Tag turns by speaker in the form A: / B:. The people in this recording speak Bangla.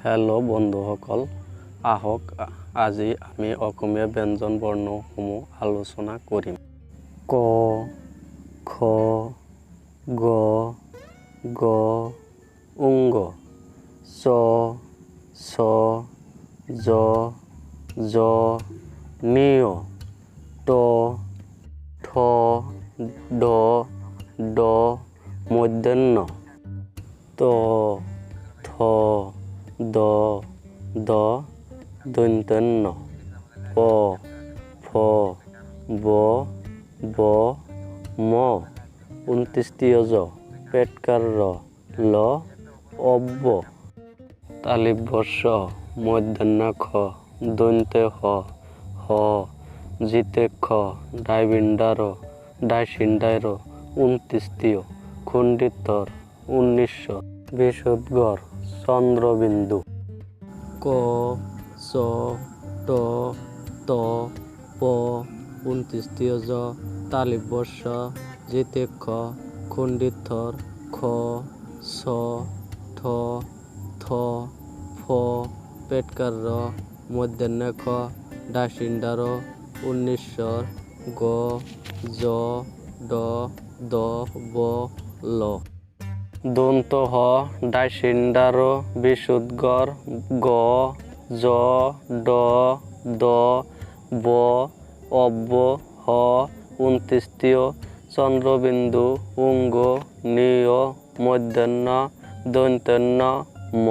A: हेलो बंधुসকল आहक আজি আমি অসমীয়া ব্যঞ্জন বৰ্ণসমূহ আলোচনা কৰিম। ক খ গ গ উঙ্গ চ ছ জ জ নিয় ট ঠ ড ড মূৰ্ধন্য ত থ দ দ দন্ত্যন্য প ফ ব ব ম ২৯ জ পেটকাৰ ৰ ল অব্ব তালিবস্য মূৰ্ধন্য খ দন্ত্য হ হ জিতেক্ষ ডাইবিন্দার ডাইসিন্দাইর ২৯ খণ্ডিতর ১৯০০ বিষুদ্গর চন্দ্রবিন্দু ক চ ট ত প ২৯ জ তালিবস্য জিতেক্ষ খণ্ডিতর খ ছ ঠ থ ফ পেটকাৰ ৰ মূৰ্ধন্য খ ডাইসিন্দার ১৯০০ গ জ ড দ ব ল দন্ত হ ডাইসিন্দার বিষুদ্গর গ জ ড দ ব অব্ব হ ২৯ চন্দ্রবিন্দু উঙ্গ নিয় মূর্ধন্য দন্ত্যন্য ম